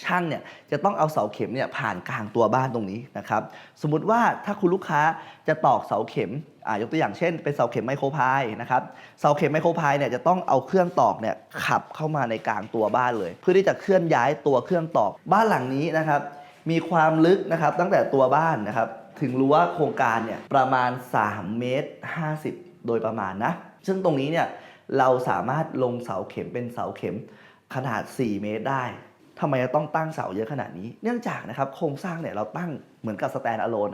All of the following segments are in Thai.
ช่างเนี่ยจะต้องเอาเสาเข็มเนี่ยผ่านกลางตัวบ้านตรงนี้นะครับสมมุติว่าถ้าคุณลูกค้าจะตอกเสาเข็มยกตัวอย่างเช่นเป็นเสาเข็มไมโครพายนะครับเสาเข็มไมโครพายเนี่ยจะต้องเอาเครื่องตอกเนี่ยขับเข้ามาในกลางตัวบ้านเลยเพื่อที่จะเคลื่อนย้ายตัวเครื่องตอกบ้านหลังนี้นะครับมีความลึกนะครับตั้งแต่ตัวบ้านนะครับถึงรั้วโครงการเนี่ยประมาณ3 เมตร 50โดยประมาณนะซึ่งตรงนี้เนี่ยเราสามารถลงเสาเข็มเป็นเสาเข็มขนาด4 เมตรได้ทำไมจะต้องตั้งเสาเยอะขนาดนี้เนื่องจากนะครับโครงสร้างเนี่ยเราตั้งเหมือนกับสแตนด์อะโลน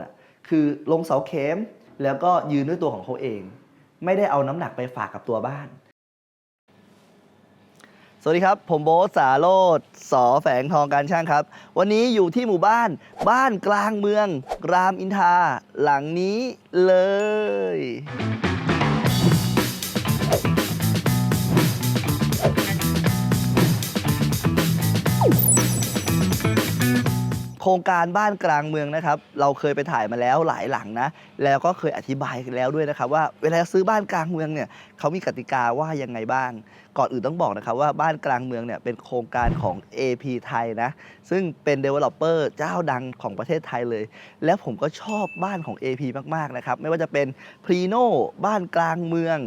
คือลงเสาเข็มแล้วก็ยืนด้วยตัวของเขาเองไม่ได้เอาน้ำหนักไปฝากกับตัวบ้านสวัสดีครับผมโบ๊ท สาโรจน์ สแฝงทองการช่างครับวันนี้อยู่ที่หมู่บ้านกลางเมืองรามอินทราหลังนี้เลยโครงการบ้านกลางเมืองนะครับเราเคยไปถ่ายมาแล้วหลายหลังนะแล้วก็เคยอธิบายกันแล้วด้วยนะครับว่าเวลาซื้อบ้านกลางเมืองเนี่ยเขามีกติกาว่ายังไงบ้างก่อนอื่นต้องบอกนะครับว่าบ้านกลางเมืองเนี่ยเป็นโครงการของ AP ไทยนะซึ่งเป็น developer เจ้าดังของประเทศไทยเลยแล้วผมก็ชอบบ้านของ AP มากๆนะครับไม่ว่าจะเป็นพรีโน่บ้านกลางเมือง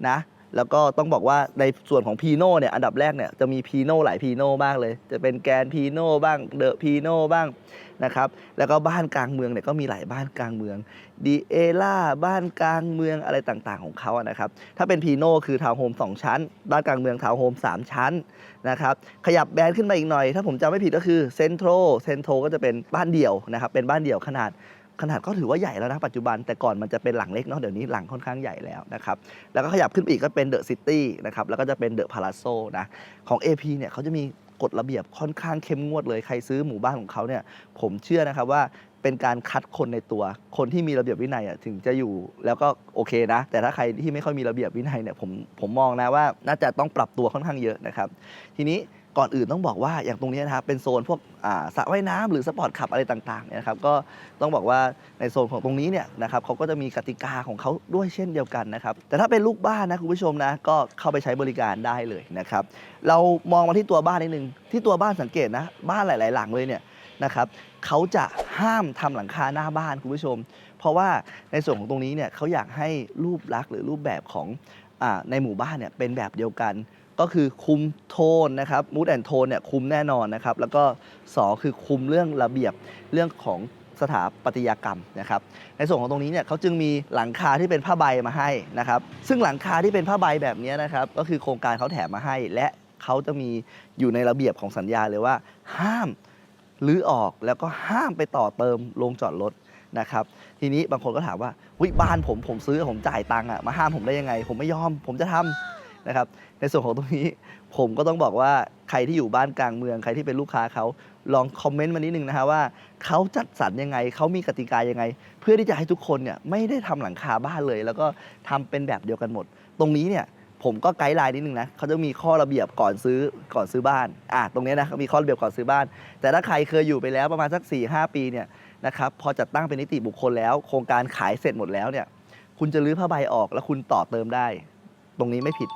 นะแล้วก็ต้องบอกว่าในส่วนของพีโน่เนี่ยอันดับแรกเนี่ยจะมีพีโน่หลายพีโน่มากเลยจะเป็นแกนพีโน่บ้างเดอะพีโน่บ้างนะครับแล้วก็บ้านกลางเมืองเนี่ยก็มีหลายบ้านกลางเมืองดีเอล่าบ้านกลางเมืองอะไรต่างๆของเขานะครับถ้าเป็นพีโน่คือทาวน์โฮม2 ชั้นบ้านกลางเมืองทาวน์โฮม3 ชั้นนะครับขยับแบรนด์ขึ้นมาอีกหน่อยถ้าผมจำไม่ผิดก็คือเซ็นโทรก็จะเป็นบ้านเดี่ยวนะครับเป็นบ้านเดี่ยวขนาดก็ถือว่าใหญ่แล้วนะปัจจุบันแต่ก่อนมันจะเป็นหลังเล็กเนาะเดี๋ยวนี้หลังค่อนข้างใหญ่แล้วนะครับแล้วก็ขยับขึ้นไปอีกก็เป็นเดอะซิตี้นะครับแล้วก็จะเป็นเดอะพาราโซนะของ AP เนี่ยเขาจะมีกฎระเบียบค่อนข้างเข้มงวดเลยใครซื้อหมู่บ้านของเขาเนี่ยผมเชื่อนะครับว่าเป็นการคัดคนในตัวคนที่มีระเบียบวินัยถึงจะอยู่แล้วก็โอเคนะแต่ถ้าใครที่ไม่ค่อยมีระเบียบวินัยเนี่ยผมมองนะว่าน่าจะต้องปรับตัวค่อนข้างเยอะนะครับทีนี้ก่อนอื่นต้องบอกว่าอย่างตรงนี้นะครับเป็นโซนพวกสระว่ายน้ำหรือสปอร์ตคลับอะไรต่างๆเนี่ยนะครับก็ต้องบอกว่าในโซนของตรงนี้เนี่ยนะครับเขาก็จะมีกติกาของเขาด้วยเช่นเดียวกันนะครับแต่ถ้าเป็นลูกบ้านนะคุณผู้ชมนะก็เข้าไปใช้บริการได้เลยนะครับเรามองมาที่ตัวบ้านนิดนึงที่ตัวบ้านสังเกตนะบ้านหลายๆหลังเลยเนี่ยนะครับเขาจะห้ามทำหลังคาหน้าบ้านคุณผู้ชมเพราะว่าในส่วนของตรงนี้เนี่ยเขาอยากให้รูปลักษณ์หรือรูปแบบของในหมู่บ้านเนี่ยเป็นแบบเดียวกันก็คือคุมโทนนะครับมูดแอนโทนเนี่ยคุมแน่นอนนะครับแล้วก็2คือคุมเรื่องระเบียบเรื่องของสถาปัตยกรรมนะครับในส่วนของตรงนี้เนี่ยเขาจึงมีหลังคาที่เป็นผ้าใบมาให้นะครับซึ่งหลังคาที่เป็นผ้าใบแบบนี้นะครับก็คือโครงการเขาแถมมาให้และเขาจะมีอยู่ในระเบียบของสัญญาเลยว่าห้ามรื้อออกแล้วก็ห้ามไปต่อเติมโรงจอดรถนะครับทีนี้บางคนก็ถามว่าบ้านผมซื้อผมจ่ายตังค์มาห้ามผมได้ยังไงผมไม่ยอมผมจะทำนะครับในส่วนของตรงนี้ผมก็ต้องบอกว่าใครที่อยู่บ้านกลางเมืองใครที่เป็นลูกค้าเขาลองคอมเมนต์มานิดนึงนะฮะว่าเขาจัดสรรยังไงเขามีกติกายังไงเพื่อที่จะให้ทุกคนเนี่ยไม่ได้ทำหลังคาบ้านเลยแล้วก็ทำเป็นแบบเดียวกันหมดตรงนี้เนี่ยผมก็ไกด์ไลน์นิดนึงนะเขาจะมีข้อระเบียบก่อนซื้อบ้านตรงนี้นะเขามีข้อระเบียบก่อนซื้อบ้านแต่ถ้าใครเคยอยู่ไปแล้วประมาณสัก 4-5 ปีเนี่ยนะครับพอจัดตั้งเป็นนิติบุคคลแล้วโครงการขายเสร็จหมดแล้วเนี่ยคุณจะรื้อผ้าใบออกแล้วคุณต่อเติมได้ตรงนี้ไม่ผิด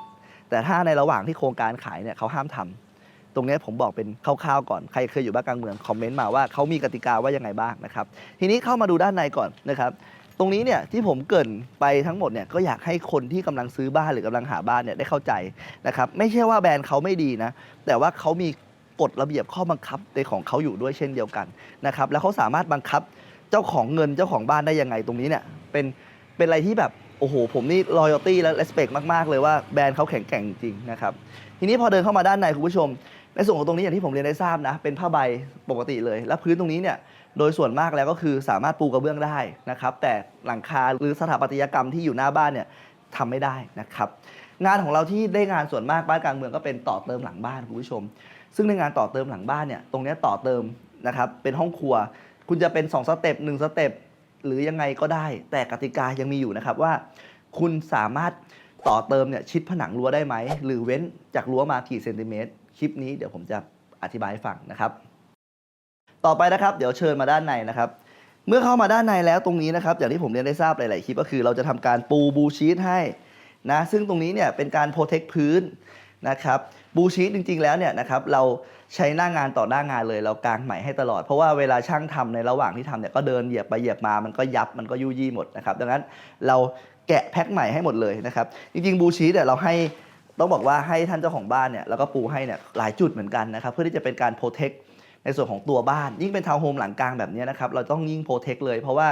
แต่ถ้าในระหว่างที่โครงการขายเนี่ยเขาห้ามทำตรงนี้ผมบอกเป็นคร่าวๆก่อนใครเคยอยู่บ้านกลางเมืองคอมเมนต์มาว่าเขามีกติกาว่ายังไงบ้างนะครับทีนี้เข้ามาดูด้านในก่อนนะครับตรงนี้เนี่ยที่ผมเกริ่นไปทั้งหมดเนี่ยก็อยากให้คนที่กำลังซื้อบ้านหรือกำลังหาบ้านเนี่ยได้เข้าใจนะครับไม่ใช่ว่าแบรนด์เขาไม่ดีนะแต่ว่าเขามีกฎระเบียบข้อบังคับในของเขาอยู่ด้วยเช่นเดียวกันนะครับแล้วเขาสามารถบังคับเจ้าของเงินเจ้าของบ้านได้ยังไงตรงนี้เนี่ยเป็นอะไรที่แบบโอ้โหผมนี่ loyalty และ respect มากๆเลยว่าแบรนด์เขาแข็งแกร่งจริงนะครับทีนี้พอเดินเข้ามาด้านในคุณผู้ชมในส่วนของตรงนี้อย่างที่ผมเรียนได้ทราบนะเป็นผ้าใบปกติเลยและพื้นตรงนี้เนี่ยโดยส่วนมากแล้วก็คือสามารถปูกระเบื้องได้นะครับแต่หลังคาหรือสถาปัตยกรรมที่อยู่หน้าบ้านเนี่ยทำไม่ได้นะครับงานของเราที่ได้งานส่วนมากบ้านกลางเมืองก็เป็นต่อเติมหลังบ้านคุณผู้ชมซึ่งในงานต่อเติมหลังบ้านเนี่ยตรงนี้ต่อเติมนะครับเป็นห้องครัวคุณจะเป็น2 สเต็ป1 สเต็ปหรือยังไงก็ได้แต่กติกายังมีอยู่นะครับว่าคุณสามารถต่อเติมเนี่ยชิดผนังรั้วได้ไหมหรือเว้นจากรั้วมากี่เซนติเมตรคลิปนี้เดี๋ยวผมจะอธิบายให้ฟังนะครับต่อไปนะครับเดี๋ยวเชิญมาด้านในนะครับเมื่อเข้ามาด้านในแล้วตรงนี้นะครับอย่างที่ผมเรียนได้ทราบหลายๆคลิปก็คือเราจะทำการปูบูชีทให้นะซึ่งตรงนี้เนี่ยเป็นการโปรเทคพื้นนะครับ บูชีตจริงๆแล้วเนี่ยนะครับเราใช้หน้างานต่อหน้างานเลยเรากางใหม่ให้ตลอดเพราะว่าเวลาช่างทำในระหว่างที่ทำเนี่ยก็เดินเหยียบไปเหยียบมามันก็ยับมันก็ยุ่ยยี่หมดนะครับดังนั้นเราแกะแพ็คใหม่ให้หมดเลยนะครับจริงๆบูชีตเนี่ยเราให้ต้องบอกว่าให้ท่านเจ้าของบ้านเนี่ยแล้วก็ปูให้เนี่ยหลายจุดเหมือนกันนะครับเพื่อที่จะเป็นการโปรเทคในส่วนของตัวบ้านยิ่งเป็นทาวน์โฮมหลังกลางแบบนี้นะครับเราต้องยิ่งโปรเทคเลยเพราะว่า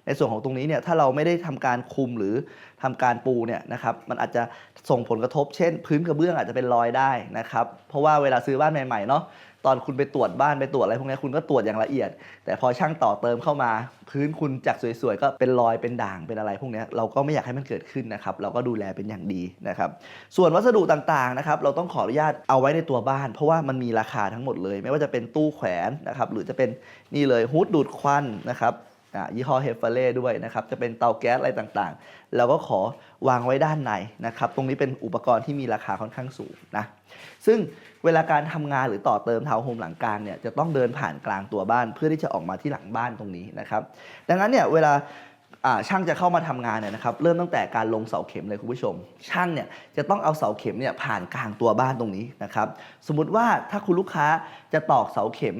ในส่วนของตรงนี้เนี่ยถ้าเราไม่ได้ทำการคุมหรือทำการปูเนี่ยนะครับมันอาจจะส่งผลกระทบเช่นพื้นกระเบื้องอาจจะเป็นรอยได้นะครับเพราะว่าเวลาซื้อบ้านใหม่ๆเนาะตอนคุณไปตรวจบ้านไปตรวจอะไรพวกนี้คุณก็ตรวจอย่างละเอียดแต่พอช่างต่อเติมเข้ามาพื้นคุณจากสวยๆก็เป็นรอยเป็นด่างเป็นอะไรพวกนี้เราก็ไม่อยากให้มันเกิดขึ้นนะครับเราก็ดูแลเป็นอย่างดีนะครับส่วนวัสดุต่างๆนะครับเราต้องขออนุญาตเอาไว้ในตัวบ้านเพราะว่ามันมีราคาทั้งหมดเลยไม่ว่าจะเป็นตู้แขวนนะครับหรือจะเป็นนี่เลยฮูดดูดควันนะครับยี่ห้อเฮฟเฟเล่ด้วยนะครับจะเป็นเตาแก๊สอะไรต่างๆเราก็ขอวางไว้ด้านในนะครับตรงนี้เป็นอุปกรณ์ที่มีราคาค่อนข้างสูงนะซึ่งเวลาการทำงานหรือต่อเติมทาวน์โฮมหลังกลางเนี่ยจะต้องเดินผ่านกลางตัวบ้านเพื่อที่จะออกมาที่หลังบ้านตรงนี้นะครับดังนั้นเนี่ยเวลาช่างจะเข้ามาทำงานเนี่ยนะครับเริ่มตั้งแต่การลงเสาเข็มเลยคุณผู้ชมช่างเนี่ยจะต้องเอาเสาเข็มเนี่ยผ่านกลางตัวบ้านตรงนี้นะครับสมมุติว่าถ้าคุณลูกค้าจะตอกเสาเข็ม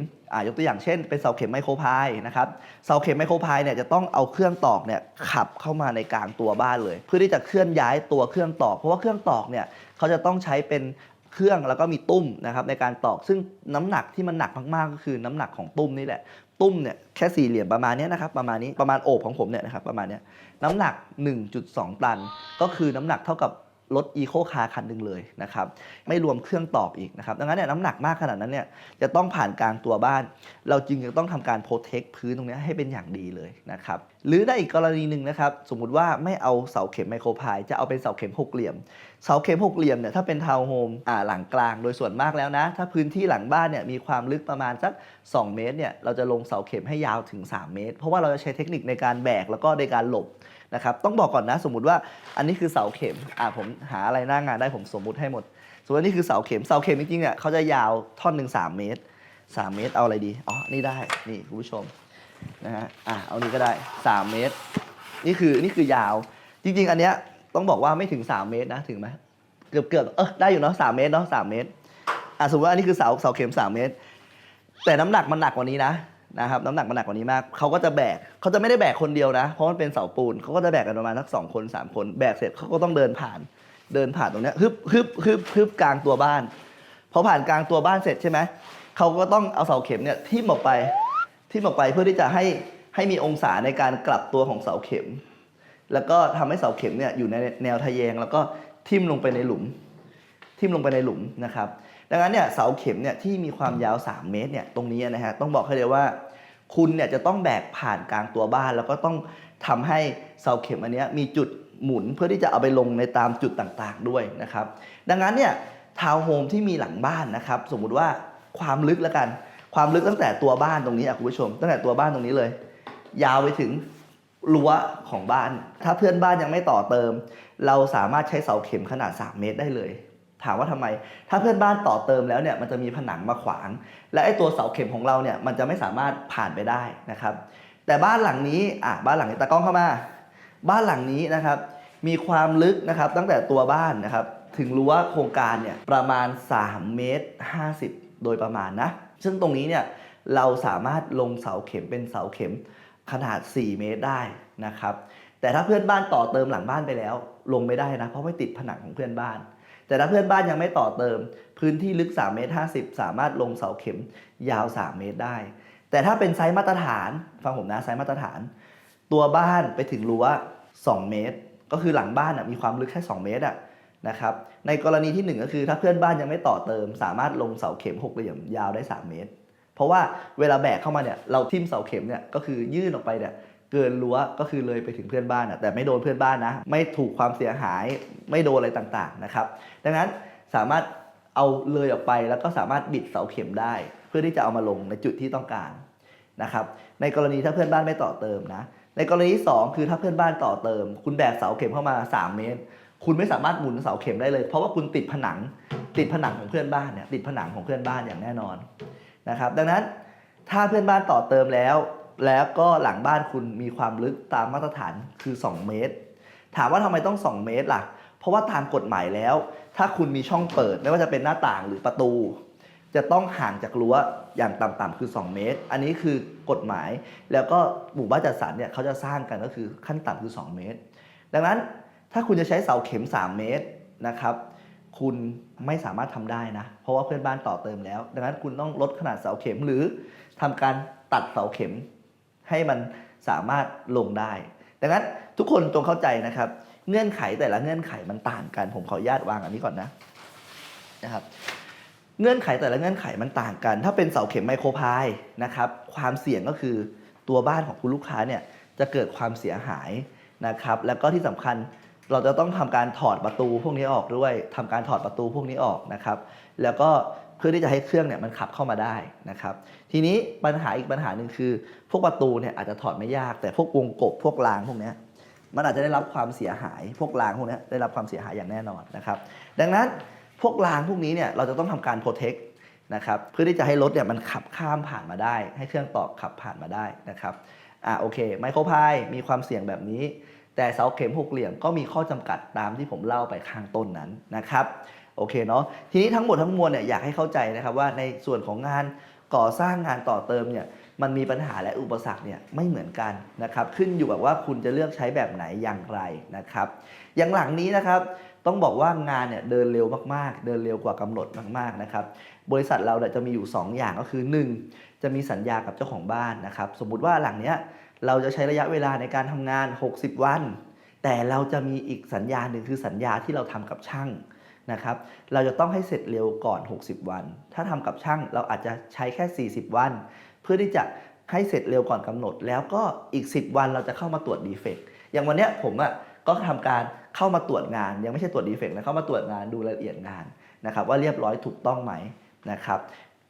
ยกตัวอย่างเช่นเป็นเสาเข็มไมโครพายนะครับเสาเข็มไมโครพายเนี่ยจะต้องเอาเครื่องตอกเนี่ยขับเข้ามาในกลางตัวบ้านเลยเพื่อที่จะเคลื่อนย้ายตัวเครื่องตอกเพราะว่าเครื่องตอกเนี่ยเขาจะต้องใช้เป็นเครื่องแล้วก็มีตุ้มนะครับในการตอกซึ่งน้ำหนักที่มันหนักมากๆก็คือน้ำหนักของตุ้มนี่แหละตุ้มเนี่ยแค่สี่เหลี่ยมประมาณนี้นะครับประมาณนี้ประมาณโอบของผมเนี่ยนะครับประมาณนี้น้ำหนัก 1.2 ตันก็คือน้ำหนักเท่ากับรถอีโคคาร์คันหนึ่งเลยนะครับไม่รวมเครื่องตอกอีกนะครับดังนั้นเนี่ยน้ำหนักมากขนาดนั้นเนี่ยจะต้องผ่านกลางตัวบ้านเราจึงจะต้องทำการโปรเทคพื้นตรงนี้ให้เป็นอย่างดีเลยนะครับหรือได้อีกกรณีหนึ่งนะครับสมมุติว่าไม่เอาเสาเข็มไมโครพายจะเอาเป็นเสาเข็มหกเหลี่ยมเสาเข็มหกเหลี่ยมเนี่ยถ้าเป็นทาวน์โฮมหลังกลางโดยส่วนมากแล้วนะถ้าพื้นที่หลังบ้านเนี่ยมีความลึกประมาณสัก2 เมตรเนี่ยเราจะลงเสาเข็มให้ยาวถึง3 เมตรเพราะว่าเราจะใช้เทคนิคในการแบกแล้วก็ในการหลบนะครับต้องบอกก่อนนะสมมุติว่าอันนี้คือเสาเข็มผมหาอะไรหน้างานได้ผมสมมุติให้หมดสมมติว่านี่คือเสาเข็มจริงๆเนี่ยเขาจะยาวท่อนหนึ่ง3 เมตร3 เมตรเอาอะไรดีนี่ได้นี่คุณผู้ชมนะฮะเอานี้ก็ได้3 เมตรนี่คือยาวจริงๆอันเนี้ยต้องบอกว่าไม่ถึง3 เมตรนะถึงไหมเกือบได้อยู่เนาะ3 เมตรเนาะ3 เมตรสมมติว่าอันนี้คือเสาเข็ม3 เมตรแต่น้ำหนักมันหนักกว่านี้นะครับน้ำหนักมันหนักกว่านี้มากเขาก็จะแบกเขาจะไม่ได้แบกคนเดียวนะเพราะมันเป็นเสาปูนเขาก็จะแบกกันประมาณสัก2 คน3 คนแบกเสร็จเขาก็ต้องเดินผ่านตรงเนี้ยฮึบกลางตัวบ้านพอผ่านกลางตัวบ้านเสร็จใช่ไหมเขาก็ต้องเอาเสาเข็มเนี่ยทิ่มออกไปเพื่อที่จะให้มีองศาในการกลับตัวของเสาเข็มแล้วก็ทำให้เสาเข็มเนี่ยอยู่ในแนวทะแยงแล้วก็ทิ่มลงไปในหลุมนะครับดังนั้นเนี่ยเสาเข็มเนี่ยที่มีความยาว3 เมตรเนี่ยตรงนี้นะฮะต้องบอกให้เลยว่าคุณเนี่ยจะต้องแบกผ่านกลางตัวบ้านแล้วก็ต้องทำให้เสาเข็มอันนี้มีจุดหมุนเพื่อที่จะเอาไปลงในตามจุดต่างๆด้วยนะครับดังนั้นเนี่ยทาวน์โฮมที่มีหลังบ้านนะครับสมมุติว่าความลึกแล้วกันความลึกตั้งแต่ตัวบ้านตรงนี้คุณผู้ชมตั้งแต่ตัวบ้านตรงนี้เลยยาวไปถึงรั้วของบ้านถ้าเพื่อนบ้านยังไม่ต่อเติมเราสามารถใช้เสาเข็มขนาด3 เมตรได้เลยถามว่าทำไมถ้าเพื่อนบ้านต่อเติมแล้วเนี่ยมันจะมีผนังมาขวางและไอ้ตัวเสาเข็มของเราเนี่ยมันจะไม่สามารถผ่านไปได้นะครับแต่บ้านหลังนี้บ้านหลังนี้ตากล้องเข้ามาบ้านหลังนี้นะครับมีความลึกนะครับตั้งแต่ตัวบ้านนะครับถึงรั้วโครงการเนี่ยประมาณ3 เมตร 50โดยประมาณนะซึ่งตรงนี้เนี่ยเราสามารถลงเสาเข็มเป็นเสาเข็มขนาด4 เมตรได้นะครับแต่ถ้าเพื่อนบ้านต่อเติมหลังบ้านไปแล้วลงไม่ได้นะเพราะไม่ติดผนังของเพื่อนบ้านแต่ถ้าเพื่อนบ้านยังไม่ต่อเติมพื้นที่ลึก3 เมตร 50สามารถลงเสาเข็มยาว3 เมตรได้แต่ถ้าเป็นไซส์มาตรฐานฟังผมนะไซส์มาตรฐานตัวบ้านไปถึงรั้ว2 เมตรก็คือหลังบ้านมีความลึกแค่2 เมตรนะครับในกรณีที่1ก็คือถ้าเพื่อนบ้านยังไม่ต่อเติมสามารถลงเสาเข็มหกเหลี่ยมยาวได้3 เมตรเพราะว่าเวลาแบกเข้ามาเนี่ยเราทิ่มเสาเข็มเนี่ยก็คือยื่นออกไปเนี่ยเกินรั้วก็คือเลยไปถึงเพื่อนบ้านแต่ไม่โดนเพื่อนบ้านนะไม่ถูกความเสียหายไม่โดนอะไรต่างๆนะครับดังนั้นสามารถเอาเลยออกไปแล้วก็สามารถบิดเสาเข็มได้เพื่อที่จะเอามาลงในจุดที่ต้องการนะครับในกรณีถ้าเพื่อนบ้านไม่ต่อเติมนะในกรณีที่2คือถ้าเพื่อนบ้านต่อเติมคุณแบกเสาเข็มเข้ามา3 เมตรคุณไม่สามารถหมุนเสาเข็มได้เลยเพราะว่าคุณติดผนังของเพื่อนบ้านเนี่ยติดผนังของเพื่อนบ้านอย่างแน่นอนนะครับดังนั้นถ้าเพื่อนบ้านต่อเติมแล้วก็หลังบ้านคุณมีความลึกตามมาตรฐานคือ2 เมตรถามว่าทำไมต้อง2 เมตรล่ะ เพราะว่าตามกฎหมายแล้วถ้าคุณมีช่องเปิดไม่ว่าจะเป็นหน้าต่างหรือประตู จะต้องห่างจากรั้วอย่างต่ำๆคือ2 เมตรอันนี้คือกฎหมายแล้วก็หมู่บ้านจัดสรรเนี่ยเขาจะสร้างกันก็คือขั้นต่ำคือ2 เมตรดังนั้นถ้าคุณจะใช้เสาเข็ม3 เมตรนะครับคุณไม่สามารถทำได้นะเพราะว่าเพื่อนบ้านต่อเติมแล้วดังนั้นคุณต้องลดขนาดเสาเข็มหรือทำการตัดเสาเข็มให้มันสามารถลงได้ดังนั้นทุกคนจงเข้าใจนะครับเงื่อนไขแต่ละเงื่อนไขมันต่างกันผมขออนุญาตวางอันนี้ก่อนนะครับเงื่อนไขแต่ละเงื่อนไขมันต่างกันถ้าเป็นเสาเข็มไมโครพายนะครับความเสี่ยงก็คือตัวบ้านของคุณลูกค้าเนี่ยจะเกิดความเสียหายนะครับแล้วก็ที่สำคัญเราจะต้องทำการถอดประตูพวกนี้ออกด้วยทำการถอดประตูพวกนี้ออกนะครับแล้วก็เพื่อที่จะให้เครื่องเนี่ยมันขับเข้ามาได้นะครับทีนี้ปัญหาอีกปัญหาหนึ่งคือพวกประตูเนี่ยอาจจะถอดไม่ยากแต่พวกวงกบพวกรางพวกนี้มันอาจจะได้รับความเสียหายพวกรางพวกนี้ได้รับความเสียหายอย่างแน่นอนนะครับดังนั้นพวกรางพวกนี้เนี่ยเราจะต้องทำการโปรเทคนะครับเพื่อที่จะให้รถเนี่ยมันขับข้ามผ่านมาได้ให้เครื่องตอกขับผ่านมาได้นะครับโอเคไมโครพายมีความเสี่ยงแบบนี้แต่เสาเข็มหกเหลี่ยมก็มีข้อจำกัดตามที่ผมเล่าไปข้างต้นนั้นนะครับโอเคเนาะทีนี้ทั้งหมดทั้งมวลเนี่ยอยากให้เข้าใจนะครับว่าในส่วนของงานก่อสร้างงานต่อเติมเนี่ยมันมีปัญหาและอุปสรรคเนี่ยไม่เหมือนกันนะครับขึ้นอยู่กับว่าคุณจะเลือกใช้แบบไหนอย่างไรนะครับอย่างหลังนี้นะครับต้องบอกว่างานเนี่ยเดินเร็วมากๆเดินเร็วกว่ากำหนดมากๆนะครับบริษัทเราเนี่ยจะมีอยู่2อย่างก็คือ1จะมีสัญญากับเจ้าของบ้านนะครับสมมุติว่าหลังเนี้ยเราจะใช้ระยะเวลาในการทำงาน60 วันแต่เราจะมีอีกสัญญาหนึ่งคือสัญญาที่เราทำกับช่างนะครับเราจะต้องให้เสร็จเร็วก่อน60 วันถ้าทำกับช่างเราอาจจะใช้แค่40 วันเพื่อที่จะให้เสร็จเร็วก่อนกำหนดแล้วก็อีก10 วันเราจะเข้ามาตรวจดีเฟกต์อย่างวันนี้ผมก็ทำการเข้ามาตรวจงานยังไม่ใช่ตรวจดีเฟกต์นะเข้ามาตรวจงานดูรายละเอียดงานนะครับว่าเรียบร้อยถูกต้องไหมนะครับ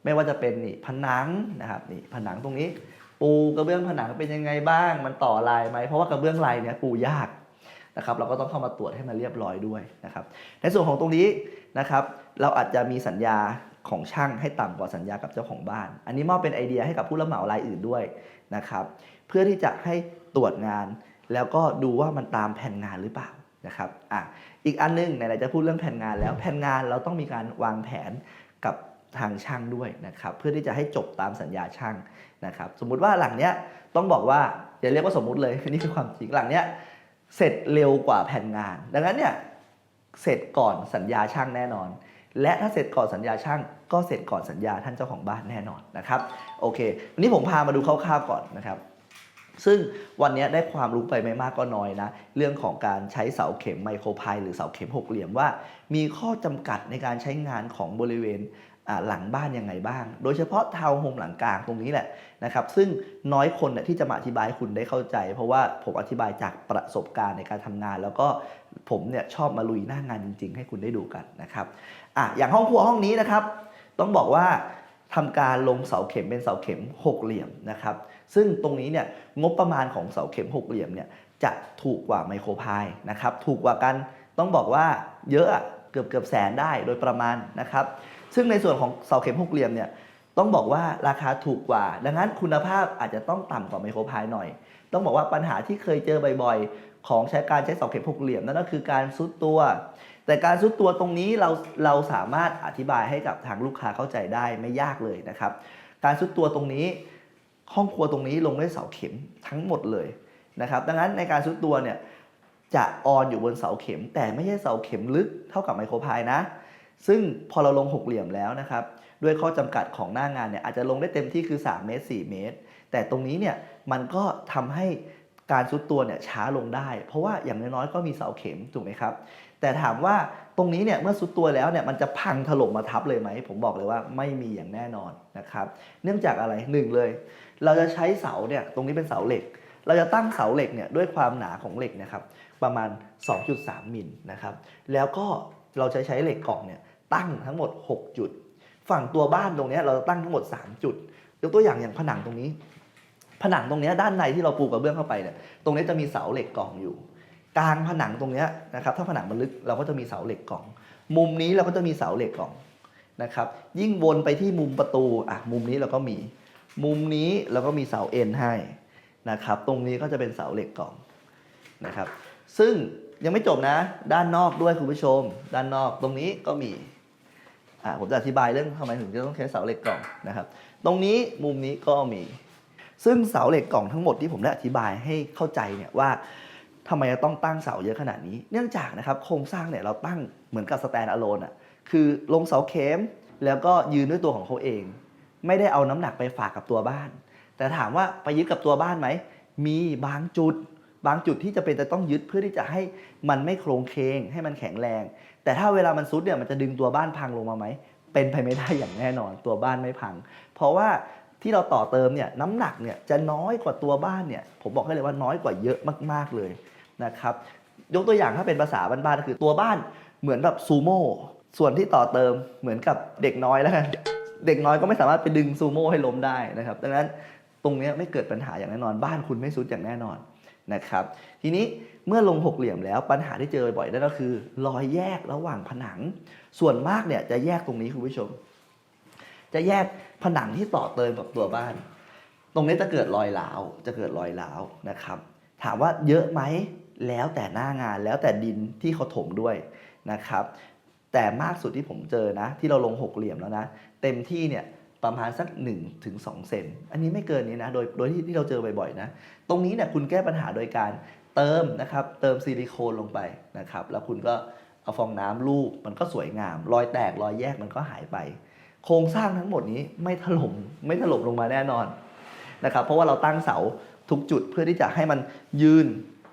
ไม่ว่าจะเป็นนี่ผนังนะครับนี่ผนังตรงนี้ปูกระเบื้องผนังเป็นยังไงบ้างมันต่อลายไหมเพราะว่ากระเบื้องลายเนี่ยปูยากนะครับเราก็ต้องเข้ามาตรวจให้มันเรียบร้อยด้วยนะครับในส่วนของตรงนี้นะครับเราอาจจะมีสัญญาของช่างให้ต่ำกว่าสัญญากับเจ้าของบ้านอันนี้มอบเป็นไอเดียให้กับผู้รับเหมารายอื่นด้วยนะครับเพื่อที่จะให้ตรวจงานแล้วก็ดูว่ามันตามแผนงานหรือเปล่านะครับอีกอันนึงไหนๆจะพูดเรื่องแผนงานแล้วแผนงานเราต้องมีการวางแผนกับทางช่างด้วยนะครับเพื่อที่จะให้จบตามสัญญาช่างนะครับสมมุติว่าหลังเนี้ยต้องบอกว่าอย่าเรียกว่าสมมุติเลยนี่คือความจริงหลังเนี้ยเสร็จเร็วกว่าแผนงานดังนั้นเนี่ยเสร็จก่อนสัญญาช่างแน่นอนและถ้าเสร็จก่อนสัญญาช่างก็เสร็จก่อนสัญญาท่านเจ้าของบ้านแน่นอนนะครับโอเควันนี้ผมพามาดูคร่าวๆก่อนนะครับซึ่งวันนี้ได้ความรู้ไปไม่มากก็น้อยนะเรื่องของการใช้เสาเข็มไมโครพายหรือเสาเข็มหกเหลี่ยมว่ามีข้อจำกัดในการใช้งานของบริเวณหลังบ้านยังไงบ้างโดยเฉพาะทาวน์โฮมหลังกลางตรงนี้แหละนะครับซึ่งน้อยคนที่จะมาอธิบายให้คุณได้เข้าใจเพราะว่าผมอธิบายจากประสบการณ์ในการทำงานแล้วก็ผมเนี่ยชอบมาลุยหน้างานจริงๆให้คุณได้ดูกันนะครับอย่างห้องครัวห้องนี้นะครับต้องบอกว่าทำการลงเสาเข็มเป็นเสาเข็มหกเหลี่ยมนะครับซึ่งตรงนี้เนี่ยงบประมาณของเสาเข็มหกเหลี่ยมเนี่ยจะถูกกว่าไมโครพายนะครับถูกกว่ากันต้องบอกว่าเยอะเกือบแสนได้โดยประมาณนะครับซึ่งในส่วนของเสาเข็มหกเหลี่ยมเนี่ยต้องบอกว่าราคาถูกกว่าดังนั้นคุณภาพอาจจะต้องต่ำกว่าไมโครพายหน่อยต้องบอกว่าปัญหาที่เคยเจอบ่อยๆของการใช้เสาเข็มหกเหลี่ยมนั่นก็คือการซุดตัวแต่การซุดตัวตรงนี้เราสามารถอธิบายให้กับทางลูกค้าเข้าใจได้ไม่ยากเลยนะครับการซุดตัวตรงนี้ห้องครัวตรงนี้ลงด้วยเสาเข็มทั้งหมดเลยนะครับดังนั้นในการซุดตัวเนี่ยจะออนอยู่บนเสาเข็มแต่ไม่ใช่เสาเข็มลึกเท่ากับไมโครพายนะซึ่งพอเราลงหกเหลี่ยมแล้วนะครับด้วยข้อจำกัดของหน้างานเนี่ยอาจจะลงได้เต็มที่คือ3 เมตร 4 เมตรแต่ตรงนี้เนี่ยมันก็ทำให้การซุดตัวเนี่ยช้าลงได้เพราะว่าอย่างน้อยๆก็มีเสาเข็มถูกไหมครับแต่ถามว่าตรงนี้เนี่ยเมื่อซุดตัวแล้วเนี่ยมันจะพังถล่มมาทับเลยไหมผมบอกเลยว่าไม่มีอย่างแน่นอนนะครับเนื่องจากอะไร1เลยเราจะใช้เสาเนี่ยตรงนี้เป็นเสาเหล็กเราจะตั้งเสาเหล็กเนี่ยด้วยความหนาของเหล็กนะครับประมาณ 2.3 มิลนะครับแล้วก็เราใช้เหล็กกล่องเนี่ยตั้งทั้งหมด6 จุดฝั่งตัวบ้านตรงนี้เราจะตั้งทั้งหมด3 จุดยกตัวอย่างผนังตรงนี้ผนังตรงนี้ด้านในที่เราปูกระเบื้องเข้าไปเนี่ยตรงนี้จะมีเสาเหล็กกล่องอยู่กลางผนังตรงนี้นะครับถ้าผนังมันลึกเราก็จะมีเสาเหล็กกล่องมุมนี้เราก็จะมีเสาเหล็กกล่องนะครับยิ่งวนไปที่มุมประตูมุมนี้เราก็มีมุมนี้เราก็มีเสาเอ็นให้นะครับตรงนี้ก็จะเป็นเสาเหล็กกล่องนะครับซึ่ง ยังไม่จบนะด้านนอกด้วยคุณผู้ชมด้านนอกตรงนี้ก็มีผมจะอธิบายเรื่องทำไมถึงจะต้องใช้เสาเหล็กกล่องนะครับตรงนี้มุมนี้ก็มีซึ่งเสาเหล็กกล่องทั้งหมดที่ผมได้อธิบายให้เข้าใจเนี่ยว่าทำไมจะต้องตั้งเสาเยอะขนาดนี้เนื่องจากนะครับโครงสร้างเนี่ยเราตั้งเหมือนกับสแตนด์อะโลนคือลงเสาเข็มแล้วก็ยืนด้วยตัวของเขาเองไม่ได้เอาน้ำหนักไปฝากกับตัวบ้านแต่ถามว่าไปยึดกับตัวบ้านไหมมีบางจุดที่จะเป็นจะต้องยึดเพื่อที่จะให้มันไม่โครงเคงให้มันแข็งแรงแต่ถ้าเวลามันซุดเนี่ยมันจะดึงตัวบ้านพังลงมาไหมเป็นไปไม่ได้อย่างแน่นอนตัวบ้านไม่พังเพราะว่าที่เราต่อเติมเนี่ยน้ำหนักเนี่ยจะน้อยกว่าตัวบ้านเนี่ยผมบอกให้เลยว่าน้อยกว่าเยอะมากๆเลยนะครับยกตัวอย่างถ้าเป็นภาษาบ้านๆก็คือตัวบ้านเหมือนแบบซูโม่ส่วนที่ต่อเติมเหมือนกับเด็กน้อยแล้วกันเด็กน้อยก็ไม่สามารถไปดึงซูโม่ให้ล้มได้นะครับดังนั้นตรงนี้ไม่เกิดปัญหาอย่างแน่นอนบ้านคุณไม่ซุดอย่างแน่นอนนะครับทีนี้เมื่อลงหกเหลี่ยมแล้วปัญหาที่เจอบ่อยนั่นก็คือรอยแยกระหว่างผนังส่วนมากเนี่ยจะแยกตรงนี้คุณผู้ชมจะแยกผนังที่ต่อเติมกับตัวบ้านตรงนี้จะเกิดรอยร้าวนะครับถามว่าเยอะไหมแล้วแต่หน้างานแล้วแต่ดินที่เขาถมด้วยนะครับแต่มากสุดที่ผมเจอนะที่เราลงหกเหลี่ยมแล้วนะเต็มที่เนี่ยประมาณสัก 1-2 เซนอันนี้ไม่เกินนี้นะโดยที่เราเจอบ่อยๆนะตรงนี้เนี่ยคุณแก้ปัญหาโดยการเติมนะครับเติมซิลิโคนลงไปนะครับแล้วคุณก็เอาฟองน้ำลูบมันก็สวยงามรอยแตกรอยแยกมันก็หายไปโครงสร้างทั้งหมดนี้ไม่ถล่มลงมาแน่นอนนะครับเพราะว่าเราตั้งเสาทุกจุดเพื่อที่จะให้มันยืน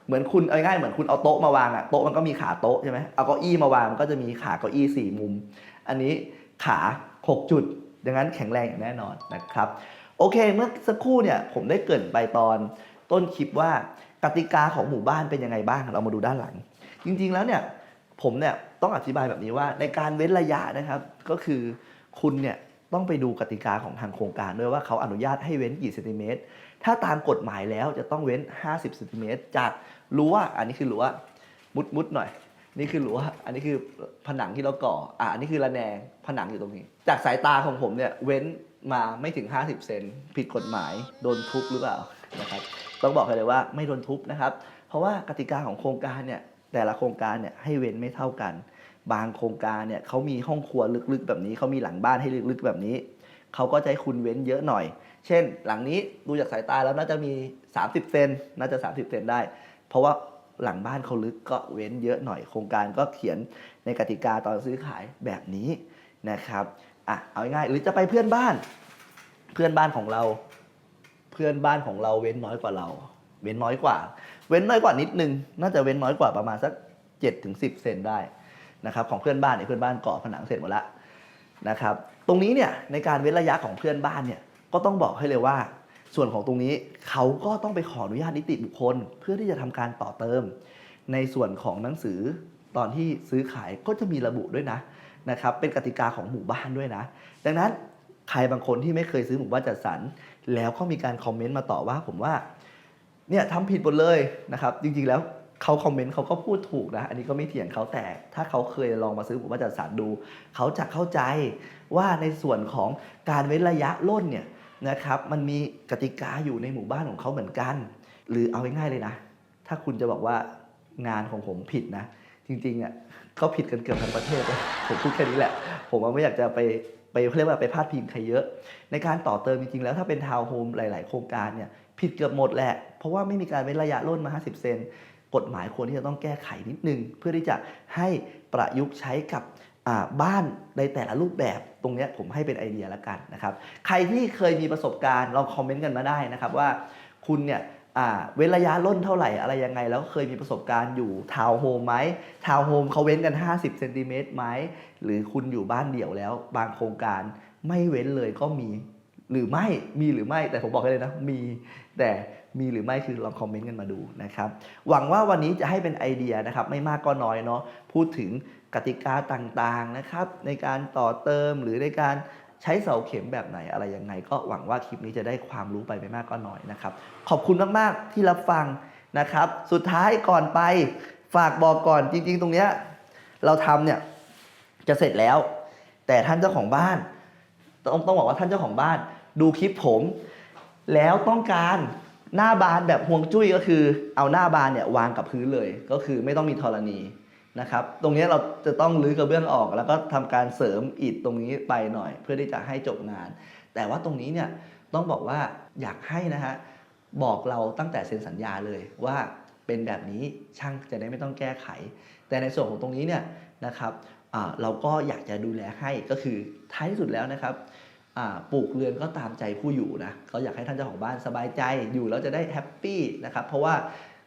เหมือนคุณเอาง่ายเหมือนคุณเอาโต๊ะมาวางโต๊ะมันก็มีขาโต๊ะใช่ไหมเอาเก้าอี้มาวางมันก็จะมีขาเก้าอี้4มุมอันนี้ขา6จุดดังนั้นแข็งแรงอย่างแน่นอนนะครับโอเคเมื่อสักครู่เนี่ยผมได้เกริ่นไปตอนต้นคลิปว่ากติกาของหมู่บ้านเป็นยังไงบ้างเรามาดูด้านหลังจริงๆแล้วเนี่ยผมเนี่ยต้องอธิบายแบบนี้ว่าในการเว้นระยะนะครับก็คือคุณเนี่ยต้องไปดูกติกาของทางโครงการด้วยว่าเขาอนุญาตให้เว้นกี่เซนติเมตรถ้าตามกฎหมายแล้วจะต้องเว้น50เซนติเมตรจากรั้วอันนี้คือรั้วมุดหน่อยนี่คือรั้วอันนี้คือผนังที่เราก่ออันนี้คือระแนงผนังอยู่ตรงนี้จากสายตาของผมเนี่ยเว้นมาไม่ถึง50เซนผิดกฎหมายโดนทุบหรือเปล่านะครับต้องบอกเลยว่าไม่โดนทุบนะครับเพราะว่ากติกาของโครงการเนี่ยแต่ละโครงการเนี่ยให้เว้นไม่เท่ากันบางโครงการเนี่ยเขามีห้องครัวลึกๆแบบนี้เขามีหลังบ้านให้ลึกๆแบบนี้เขาก็จะให้คุณเว้นเยอะหน่อยเช่นหลังนี้ดูจากสายตาแล้วน่าจะมี30เซนน่าจะ30เซนได้เพราะว่าหลังบ้านเขาลึกก็เว้นเยอะหน่อยโครงการก็เขียนในกติกาตอนซื้อขายแบบนี้นะครับเอาง่ายๆหรือจะไปเพื่อนบ้านของเราเว้นน้อยกว่าเราเว้นน้อยกว่านิดนึงน่าจะเว้นน้อยกว่าประมาณสัก7-10เซนได้นะครับของเพื่อนบ้านเพื่อนบ้านก่อผนังเสร็จหมดแล้วนะครับตรงนี้เนี่ยในการเว้นระยะของเพื่อนบ้านเนี่ยก็ต้องบอกให้เลยว่าส่วนของตรงนี้เขาก็ต้องไปขออนุญาตนิติบุคคลเพื่อที่จะทำการต่อเติมในส่วนของหนังสือตอนที่ซื้อขายก็จะมีระบุด้วยนะครับเป็นกติกาของหมู่บ้านด้วยนะดังนั้นใครบางคนที่ไม่เคยซื้อหมู่บ้านจัดสรรแล้วก็มีการคอมเมนต์มาต่อว่าผมว่าเนี่ยทำผิดหมดเลยนะครับจริงๆแล้วเขาคอมเมนต์เขาก็พูดถูกนะอันนี้ก็ไม่เถียงเขาแต่ถ้าเขาเคยลองมาซื้อหมู่บ้านจัดสรรดูเขาจะเข้าใจว่าในส่วนของการเว้นระยะร่นเนี่ยนะครับมันมีกติกาอยู่ในหมู่บ้านของเขาเหมือนกันหรือเอาง่ายๆเลยนะถ้าคุณจะบอกว่างานของผมผิดนะจริงๆเขาผิดกันเกือบทั้งประเทศเลยผมพูดแค่นี้แหละผมไม่อยากจะไปเรียกว่าไปพาดพิงใครเยอะในการต่อเติมจริงๆแล้วถ้าเป็นทาวน์โฮมหลายๆโครงการเนี่ยผิดเกือบหมดแหละเพราะว่าไม่มีการเว้นระยะร่นมา50เซนกฎหมายควรที่จะต้องแก้ไขนิดนึงเพื่อที่จะให้ประยุกต์ใช้กับบ้านในแต่ละรูปแบบตรงนี้ผมให้เป็นไอเดียแล้วกันนะครับใครที่เคยมีประสบการณ์ลองคอมเมนต์กันมาได้นะครับว่าคุณเนี่ยเว้นระยะร่นเท่าไหร่อะไรยังไงแล้วเคยมีประสบการณ์อยู่ทาวน์โฮมไหมทาวน์โฮมเขาเว้นกัน50เซนติเมตรไหมหรือคุณอยู่บ้านเดี่ยวแล้วบางโครงการไม่เว้นเลยก็มีหรือไม่แต่ผมบอกเลยนะแต่มีหรือไม่คือลองคอมเมนต์กันมาดูนะครับหวังว่าวันนี้จะให้เป็นไอเดียนะครับไม่มากก็น้อยเนาะพูดถึงกติกาต่างๆนะครับในการต่อเติมหรือในการใช้เสาเข็มแบบไหนอะไรยังไงก็หวังว่าคลิปนี้จะได้ความรู้ไปไม่มากก็น้อยนะครับขอบคุณมากๆที่รับฟังนะครับสุดท้ายก่อนไปฝากบอกก่อนจริงๆตรงเนี้ยเราทำเนี่ยจะเสร็จแล้วแต่ท่านเจ้าของบ้านต้องบอกว่าท่านเจ้าของบ้านดูคลิปผมแล้วต้องการ หน้าบานแบบฮวงจุ้ยก็คือเอาหน้าบานเนี่ยวางกับพื้นเลยก็คือไม่ต้องมีธรณีนะครับตรงนี้เราจะต้องรื้อกระเบื้องออกแล้วก็ทำการเสริมอิฐตรงนี้ไปหน่อยเพื่อที่จะให้จบงานแต่ว่าตรงนี้เนี่ยต้องบอกว่าอยากให้นะฮะบอกเราตั้งแต่เซ็นสัญญาเลยว่าเป็นแบบนี้ช่างจะได้ไม่ต้องแก้ไขแต่ในส่วนของตรงนี้เนี่ยนะครับเราก็อยากจะดูแลให้ก็คือท้ายที่สุดแล้วนะครับปลูกเรือนก็ตามใจผู้อยู่นะเขาอยากให้ท่านเจ้าของบ้านสบายใจอยู่แล้วจะได้แฮปปี้นะครับเพราะว่า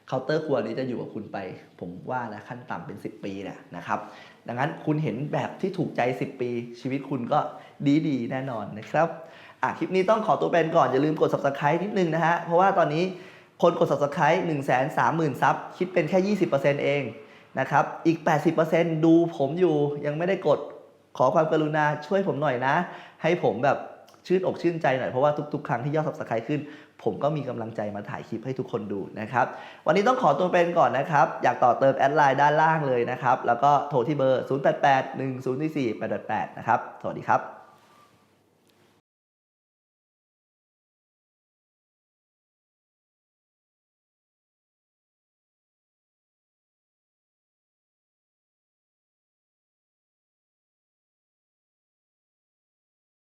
เคาน์เตอร์ครัวนี้จะอยู่กับคุณไปผมว่านะขั้นต่ำเป็น10 ปีแหละนะครับดังนั้นคุณเห็นแบบที่ถูกใจ10 ปีชีวิตคุณก็ดีแน่นอนนะครับคลิปนี้ต้องขอตัวเป็นก่อนอย่าลืมกด Subscribe นิดนึงนะฮะเพราะว่าตอนนี้คนกด Subscribe 130,000 ซับคิดเป็นแค่ 20% เองนะครับอีก 80% ดูผมอยู่ยังไม่ได้กดขอความกรุณาช่วยผมหน่อยนะให้ผมแบบชื่นอกชื่นใจหน่อยเพราะว่าทุกๆครั้งที่ยอด Subscribe ขึ้นผมก็มีกำลังใจมาถ่ายคลิปให้ทุกคนดูนะครับวันนี้ต้องขอตัวเป็นก่อนนะครับอยากต่อเติมแอดไลน์ด้านล่างเลยนะครับแล้วก็โทรที่เบอร์ 0881044888 นะครับสวัสดีครับ